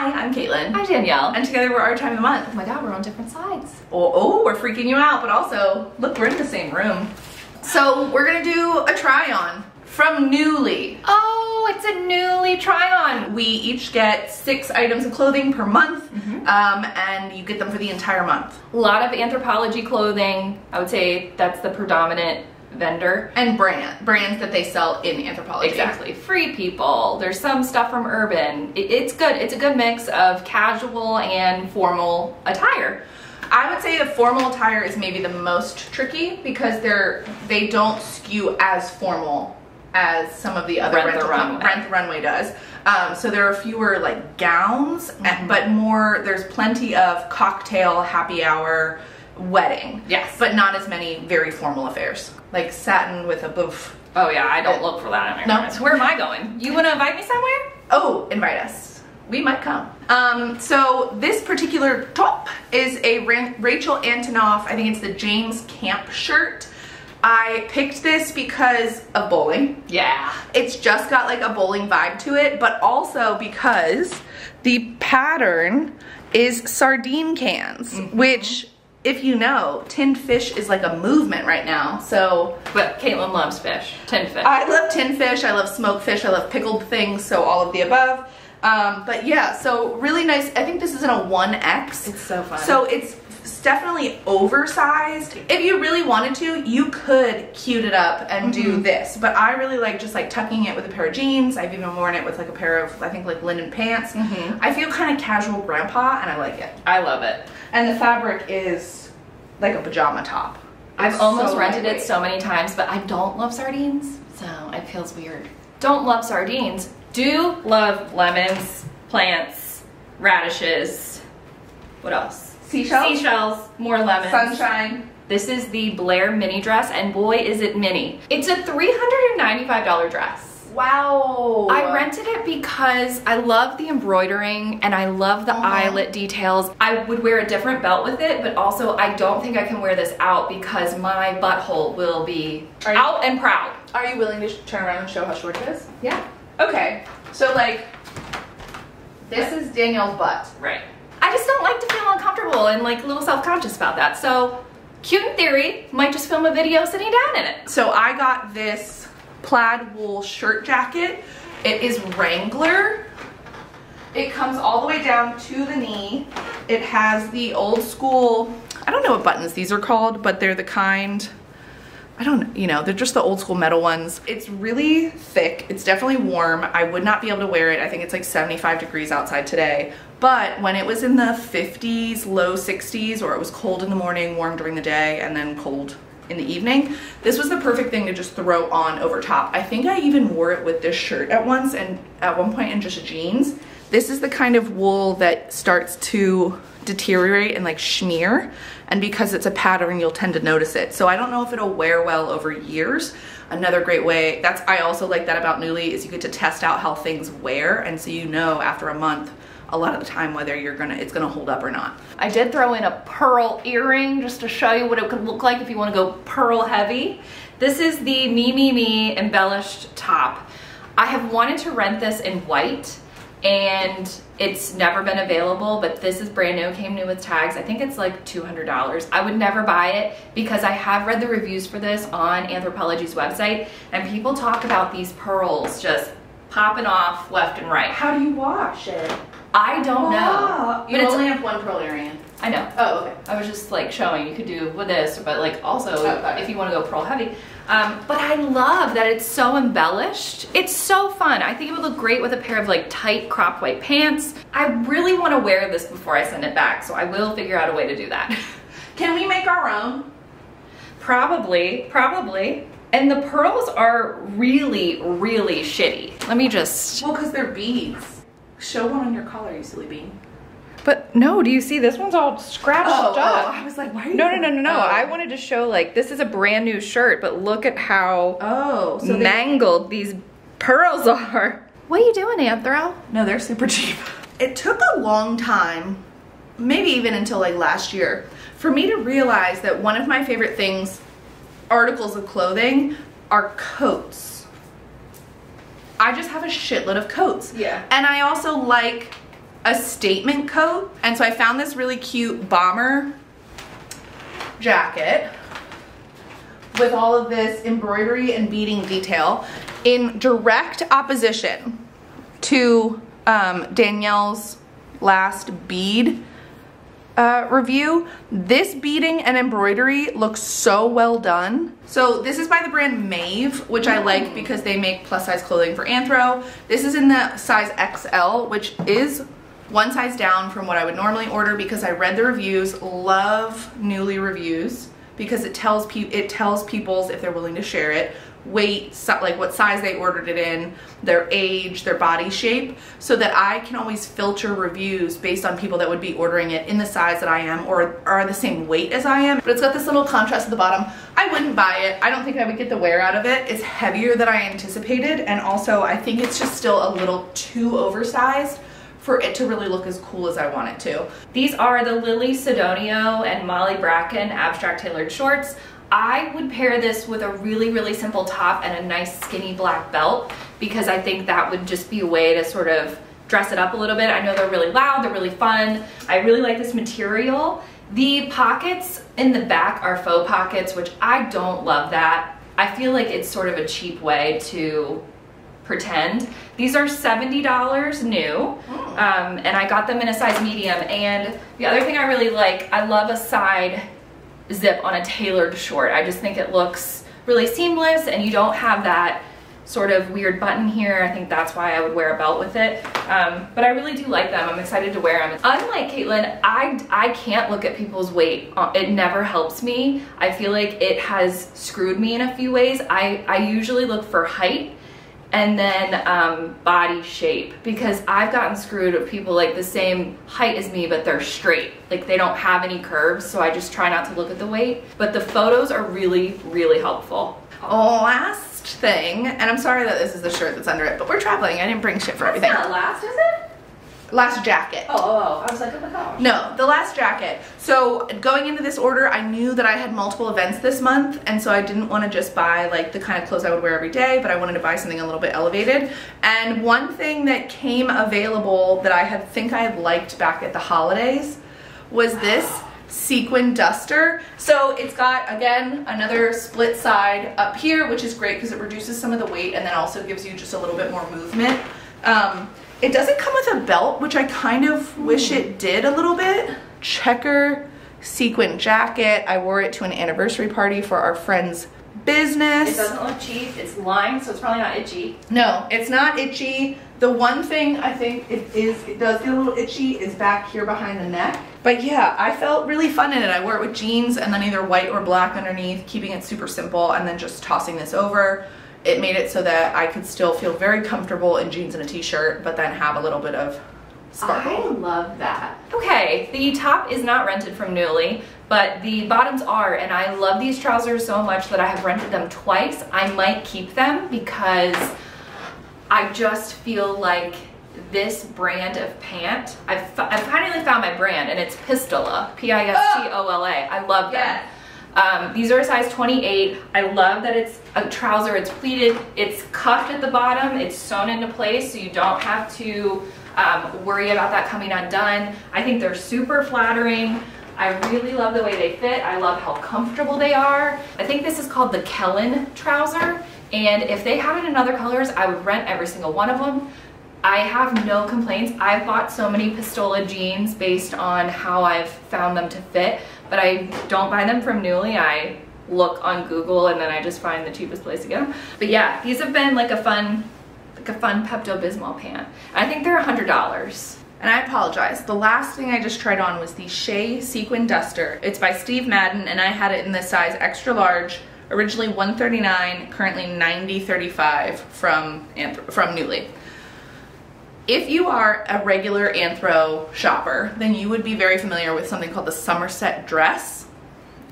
Hi, I'm Caitlin. Hi, Danielle. And together we're our time of the month. Oh my god, we're on different sides. Oh, we're freaking you out, but also, look, we're in the same room. So we're gonna do a try on from Nuuly. Oh, it's a Nuuly Try On. We each get 6 items of clothing per month, and you get them for the entire month. A lot of Anthropologie clothing. I would say that's the predominant vendor. And brands that they sell in Anthropologie. Exactly. Free People. There's some stuff from Urban. It's good. It's a good mix of casual and formal attire. I would say the formal attire is maybe the most tricky because they don't skew as formal as some of the other Rent the Runway does. So there are fewer like gowns, but there's plenty of cocktail, happy hour, wedding. Yes. But not as many very formal affairs. Like satin with a boof. Oh yeah, I don't look for that. No. So where am I going? You want to invite me somewhere? Oh, invite us. We might come. So this particular top is a Rachel Antonoff, I think it's the James Camp shirt. I picked this because of bowling. Yeah. It's just got like a bowling vibe to it, but also because the pattern is sardine cans, which, if you know, tinned fish is like a movement right now, so. But Caitlin loves fish, tinned fish. I love tinned fish, I love smoked fish, I love pickled things, so all of the above. But yeah, so really nice. I think this is in a 1X. It's so fun. So it's definitely oversized. If you really wanted to, you could cute it up and do this. But I really like just like tucking it with a pair of jeans. I've even worn it with like a pair of, I think, like linen pants. I feel kind of casual grandpa and I like it. I love it. And the fabric is like a pajama top. I've almost rented it so many times, but I don't love sardines, so it feels weird. Don't love sardines. Do love lemons, plants, radishes. What else? Seashells? Seashells, more lemons. Sunshine. This is the Blair mini dress, and boy is it mini. It's a $395 dress. Wow. I rented it because I love the embroidering and I love the eyelet details. I would wear a different belt with it, but also I don't think I can wear this out because my butthole will be out and proud. Are you willing to turn around and show how short it is? Yeah. Okay, so like, this is Danielle's butt. Right. I just don't like to feel uncomfortable and like a little self-conscious about that. So, cute in theory, might just film a video sitting down in it. So I got this plaid wool shirt jacket. It is Wrangler. It comes all the way down to the knee. It has the old school, I don't know what buttons these are called, but they're the kind, I don't, they're just the old school metal ones. It's really thick. It's definitely warm. I would not be able to wear it. I think it's like 75 degrees outside today. But when it was in the 50s, low 60s, or it was cold in the morning, warm during the day, and then cold in the evening, this was the perfect thing to just throw on over top. I think I even wore it with this shirt at one point in just jeans. This is the kind of wool that starts to deteriorate and like smear, and because it's a pattern you'll tend to notice it. So I don't know if it'll wear well over years. Another great way, I also like that about Nuuly, is you get to test out how things wear, and so you know after a month a lot of the time whether it's gonna hold up or not. I did throw in a pearl earring just to show you what it could look like if you want to go pearl heavy. This is the Me embellished top. I have wanted to rent this in white and it's never been available, but this is brand new, came new with tags. I think it's like $200. I would never buy it because I have read the reviews for this on Anthropologie's website, and people talk about these pearls just popping off left and right. How do you wash it? I don't know. You only have one pearl earring. I know. Oh, okay. I was just like showing you could do with this, but like also if you want to go pearl heavy. But I love that it's so embellished. It's so fun. I think it would look great with a pair of like tight cropped white pants. I really want to wear this before I send it back, so I will figure out a way to do that. Can we make our own? Probably. And the pearls are really, really shitty. Let me just... Well, because they're beads. Show one on your collar, you silly bean. But no, do you see this one's all scratched up? I was like, why are you... No. I wanted to show like, this is a brand new shirt, but look at how mangled these pearls are. What are you doing, Anthro? No, they're super cheap. It took a long time, maybe even until like last year, for me to realize that one of my favorite things, articles of clothing, are coats. I just have a shitload of coats. Yeah. And I also like a statement coat. And so I found this really cute bomber jacket with all of this embroidery and beading detail in direct opposition to Danielle's last bead review. This beading and embroidery looks so well done. So this is by the brand Maeve, which I like because they make plus size clothing for anthro. This is in the size XL, which is one size down from what I would normally order because I read the reviews. Love Nuuly reviews because it tells people if they're willing to share it, weight, like what size they ordered it in, their age, their body shape, so that I can always filter reviews based on people that would be ordering it in the size that I am or are the same weight as I am. But it's got this little contrast at the bottom. I wouldn't buy it. I don't think I would get the wear out of it. It's heavier than I anticipated, and also I think it's just still a little too oversized for it to really look as cool as I want it to. These are the Lily Sidonio and Molly Bracken abstract tailored shorts. I would pair this with a really, really simple top and a nice skinny black belt because I think that would just be a way to sort of dress it up a little bit. I know they're really loud, they're really fun. I really like this material. The pockets in the back are faux pockets, which I don't love that. I feel like it's sort of a cheap way to pretend. These are $70 new, and I got them in a size medium. And the other thing I really like, I love a side zip on a tailored short. I just think it looks really seamless and you don't have that sort of weird button here. I think that's why I would wear a belt with it. But I really do like them. I'm excited to wear them. Unlike Caitlin, I can't look at people's weight. It never helps me. I feel like it has screwed me in a few ways. I usually look for height and then body shape, because I've gotten screwed with people like the same height as me but they're straight, like they don't have any curves, so I just try not to look at the weight. But the photos are really, really helpful. Last thing, and I'm sorry that this is the shirt that's under it, but we're traveling. I didn't bring shit for everything. It's not last, is it? Last jacket. Oh, I was like, oh my gosh. No, the last jacket. So going into this order, I knew that I had multiple events this month, and so I didn't want to just buy like the kind of clothes I would wear every day, but I wanted to buy something a little bit elevated. And one thing that came available that I think I had liked back at the holidays was this sequin duster. So it's got, again, another split side up here, which is great because it reduces some of the weight and then also gives you just a little bit more movement. It doesn't come with a belt, which I kind of wish it did a little bit. Checker sequin jacket. I wore it to an anniversary party for our friend's business. It doesn't look cheap. It's lined, so it's probably not itchy. No, it's not itchy. The one thing I think it does get a little itchy is back here behind the neck. But yeah, I felt really fun in it. I wore it with jeans and then either white or black underneath, keeping it super simple, and then just tossing this over. It made it so that I could still feel very comfortable in jeans and a t-shirt, but then have a little bit of sparkle. I love that. Okay, the top is not rented from Nuuly, but the bottoms are, and I love these trousers so much that I have rented them twice. I might keep them because I just feel like this brand of pant, I've finally found my brand, and it's Pistola, P-I-S-T-O-L-A. I love them. Yeah. These are a size 28. I love that it's a trouser, it's pleated, it's cuffed at the bottom, it's sewn into place so you don't have to worry about that coming undone. I think they're super flattering. I really love the way they fit. I love how comfortable they are. I think this is called the Kellen trouser, and if they had it in other colors, I would rent every single one of them. I have no complaints. I've bought so many Pistola jeans based on how I've found them to fit, but I don't buy them from Nuuly. I look on Google and then I just find the cheapest place to get them. But yeah, these have been like a fun Pepto-Bismol pant. I think they're $100. And I apologize. The last thing I just tried on was the Shea Sequin Duster. It's by Steve Madden, and I had it in the size extra large, originally $139, currently $90.35 from Nuuly. If you are a regular anthro shopper, then you would be very familiar with something called the Somerset dress,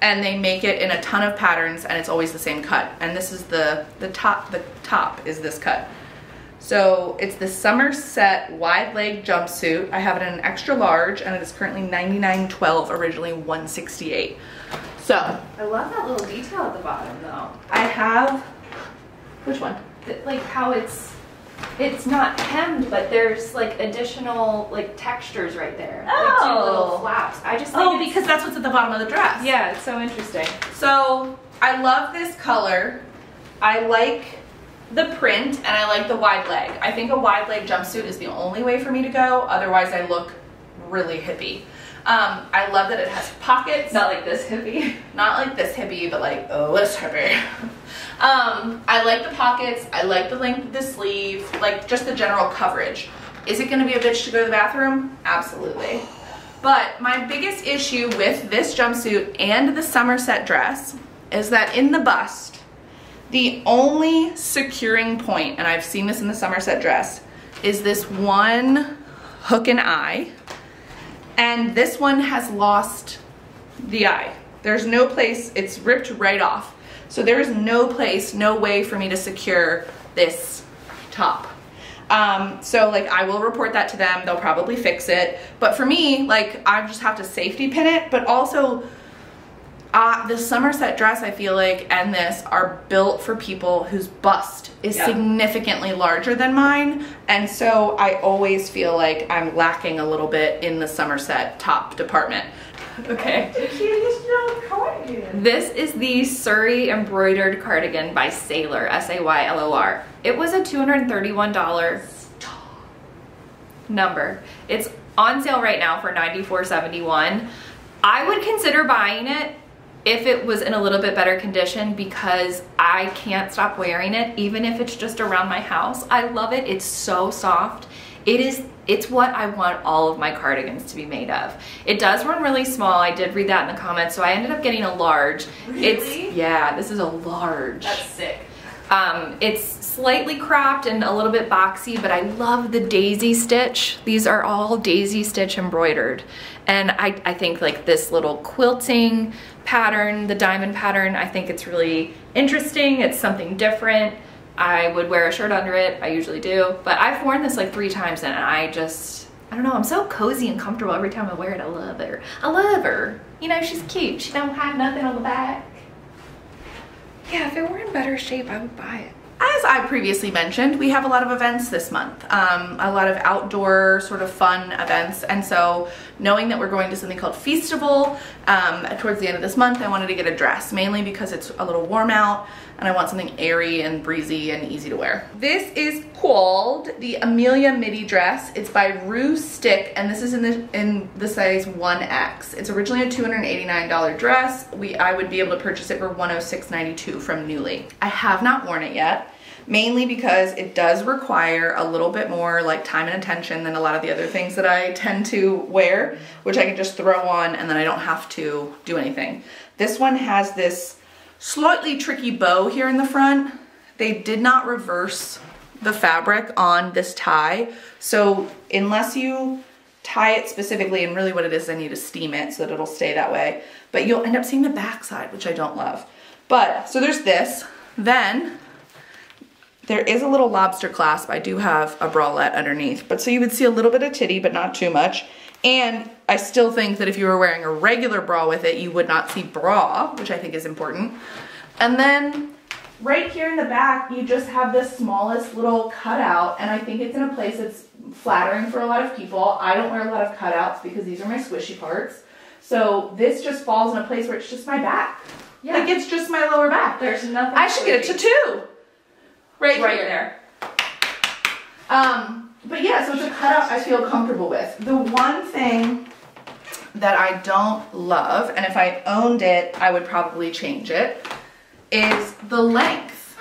and they make it in a ton of patterns, and it's always the same cut. And this is the top is this cut. So it's the Somerset wide leg jumpsuit. I have it in an extra large, and it is currently $99.12, originally $168. So I love that little detail at the bottom though. I have, which one? Like how it's It's not hemmed, but there's like additional like textures right there. Oh. Like 2 little flaps. I just think because that's what's at the bottom of the dress. yeah, it's so interesting. So I love this color. I like the print and I like the wide leg. I think a wide leg jumpsuit is the only way for me to go. Otherwise I look really hippie. I love that it has pockets. Not like this hippie. Not like this hippie, but like, oh, this hippie. I like the pockets. I like the length of the sleeve, like just the general coverage. Is it gonna be a bitch to go to the bathroom? Absolutely. But my biggest issue with this jumpsuit and the Somerset dress is that in the bust, the only securing point, and I've seen this in the Somerset dress, is this one hook and eye. And this one has lost the eye. There's no place, it's ripped right off. So there is no place, no way for me to secure this top. So like I will report that to them, they'll probably fix it. But for me, like I just have to safety pin it, but also the Somerset dress I feel like and this are built for people whose bust is significantly larger than mine. And so I always feel like I'm lacking a little bit in the Somerset top department. Okay. The cutest little cardigan. This is the Surrey embroidered cardigan by Saylor, S-A-Y-L-O-R. It was a $231 number. It's on sale right now for $94.71. I would consider buying it if it was in a little bit better condition because I can't stop wearing it, even if it's just around my house. I love it. It's so soft. It's what I want all of my cardigans to be made of. It does run really small. I did read that in the comments, so I ended up getting a large. Really? Yeah, this is a large. That's sick. It's slightly cropped and a little bit boxy, but I love the daisy stitch. These are all daisy stitch embroidered. And I think like this little quilting pattern, the diamond pattern, I think it's really interesting. It's something different. I would wear a shirt under it. I usually do, but I've worn this like 3 times and I don't know, I'm so cozy and comfortable every time I wear it. I love her. I love her. You know, she's cute. She don't have nothing on the back. Yeah, if it were in better shape, I would buy it. As I previously mentioned, we have a lot of events this month, a lot of outdoor sort of fun events, and so knowing that we're going to something called Feastival towards the end of this month, I wanted to get a dress, mainly because it's a little warm out and I want something airy and breezy and easy to wear. This is called the Amelia midi dress. It's by Rue Stick, and this is in the size 1X. It's originally a $289 dress. I would be able to purchase it for $106.92 from Nuuly. I have not worn it yet, mainly because it does require a little bit more like time and attention than a lot of the other things that I tend to wear, which I can just throw on and then I don't have to do anything. This one has this slightly tricky bow here in the front. They did not reverse the fabric on this tie, so unless you tie it specifically, and really what it is, I need to steam it so that it'll stay that way, but you'll end up seeing the back side, which I don't love. But so there's this. Then there is a little lobster clasp. I do have a bralette underneath, but so you would see a little bit of titty, but not too much. And I still think that if you were wearing a regular bra with it, you would not see bra, which I think is important. And then right here in the back, you just have the smallest little cutout, and I think it's in a place that's flattering for a lot of people. I don't wear a lot of cutouts because these are my squishy parts. So this just falls in a place where it's just my back. Yeah. Like it's just my lower back. There's nothing. I should get a tattoo. Right here. there. But yeah, so it's a cutout I feel comfortable with. The one thing that I don't love, and if I owned it, I would probably change it, is the length.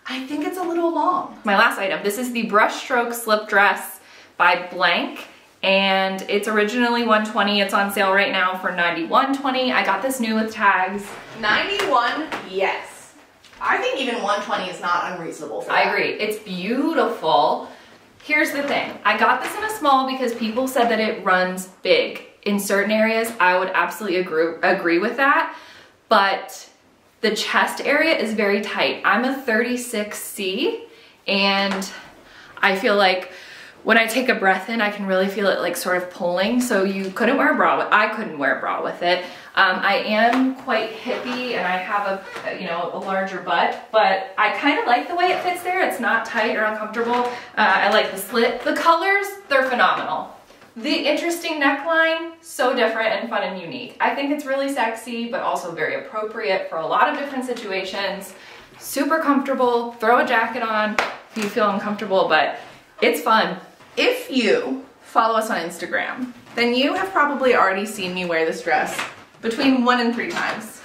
I think it's a little long. My last item, this is the brushstroke slip dress by Blank, and it's originally $120. It's on sale right now for $91.20. I got this new with tags. $91, yes. I think even $120 is not unreasonable for that. I agree. It's beautiful. Here's the thing. I got this in a small because people said that it runs big. In certain areas, I would absolutely agree with that, but the chest area is very tight. I'm a 36C, and I feel like when I take a breath in, I can really feel it like sort of pulling. So you couldn't wear a bra with, I couldn't wear a bra with it. I am quite hippie and I have a larger butt, but I kind of like the way it fits there. It's not tight or uncomfortable. I like the slit. The colors, they're phenomenal. The interesting neckline, so different and fun and unique. I think it's really sexy, but also very appropriate for a lot of different situations. Super comfortable, throw a jacket on if you feel uncomfortable, but it's fun. If you follow us on Instagram, then you have probably already seen me wear this dress between 1 and 3 times.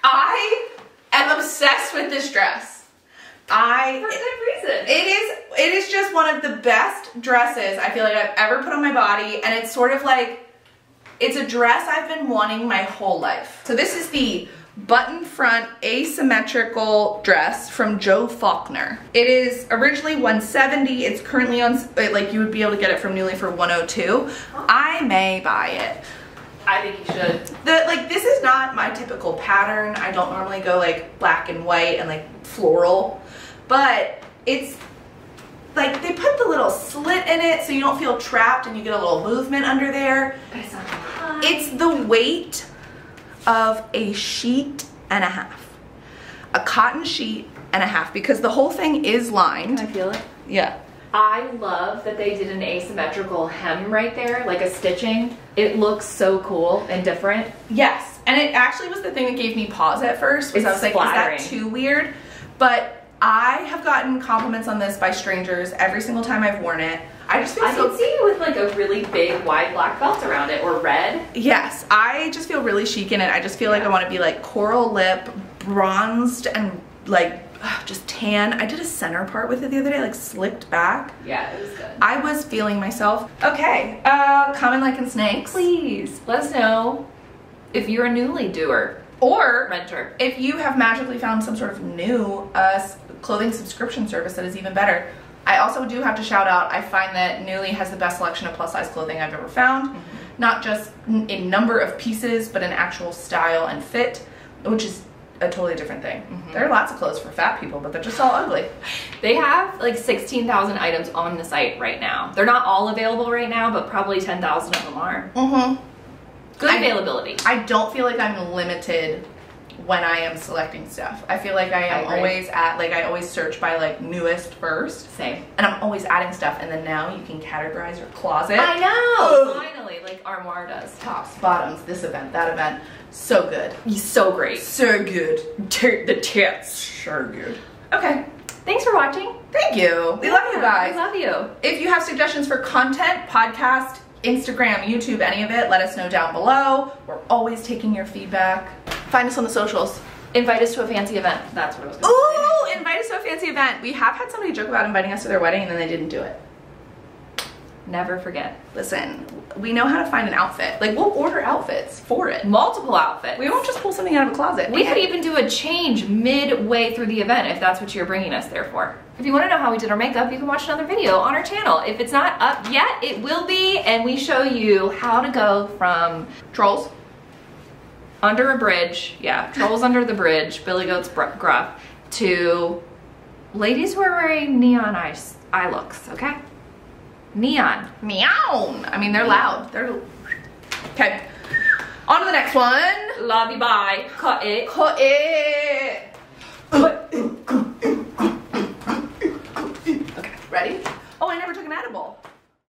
I am obsessed with this dress. For good reason. It is just one of the best dresses I feel like I've ever put on my body, and it's sort of like, it's a dress I've been wanting my whole life. So this is the button front asymmetrical dress from Joe Faulkner. It is originally $170. It's currently on, like, you would be able to get it from Nuuly for $102. I may buy it. I think you should. This is not my typical pattern. I don't normally go like black and white and like floral, but it's like they put the little slit in it so you don't feel trapped and you get a little movement under there. But it's not hot. It's the weight of a sheet and a half. A cotton sheet and a half, because the whole thing is lined. Can I feel it? Yeah. I love that they did an asymmetrical hem right there, like a stitching. It looks so cool and different. Yes, and it actually was the thing that gave me pause at first, because I was like, flattering. is that too weird? But I have gotten compliments on this by strangers every single time I've worn it. I just feel I can see you with like a really big wide black belt around it, or red. Yes, I just feel really chic in it. I just feel like I want to be like coral lip, bronzed, and like just tan. I did a center part with it the other day, like slicked back. Yeah, it was good. I was feeling myself. Okay, comment, like, and snakes. Please let us know if you're a Nuuly doer Or renter. if you have magically found some sort of new clothing subscription service that is even better. I also do have to shout out, I find that Nuuly has the best selection of plus size clothing I've ever found. Not just in number of pieces, but in actual style and fit, which is a totally different thing. There are lots of clothes for fat people, but they're just all ugly. They have like 16,000 items on the site right now. They're not all available right now, but probably 10,000 of them are. Good availability. I don't feel like I'm limited when I am selecting stuff. I feel like I am always at, like, I always search by like newest first. Same. And I'm always adding stuff, and then now you can categorize your closet. I know! Finally, like Armoire does. Tops, bottoms, this event, that event. So good. He's so great. So good. The tits. So good. Okay. Thanks for watching. Thank you. We love you guys. We love you. If you have suggestions for content, podcast, Instagram, YouTube, any of it, let us know down below. We're always taking your feedback. Find us on the socials. Invite us to a fancy event. That's what I was going to say. Ooh, invite us to a fancy event. We have had somebody joke about inviting us to their wedding and then they didn't do it. Never forget. Listen, we know how to find an outfit. Like, we'll order outfits for it. Multiple outfits. We won't just pull something out of a closet. We could even do a change midway through the event if that's what you're bringing us there for. If you want to know how we did our makeup, you can watch another video on our channel. If it's not up yet, it will be, and we show you how to go from trolls under a bridge, yeah, trolls under the bridge, Billy Goat's gruff, to ladies who are wearing neon eye looks, okay? Neon. Meow. I mean, they're loud. They're okay. On to the next one. Love you, bye. Cut it. Cut it. Cut it.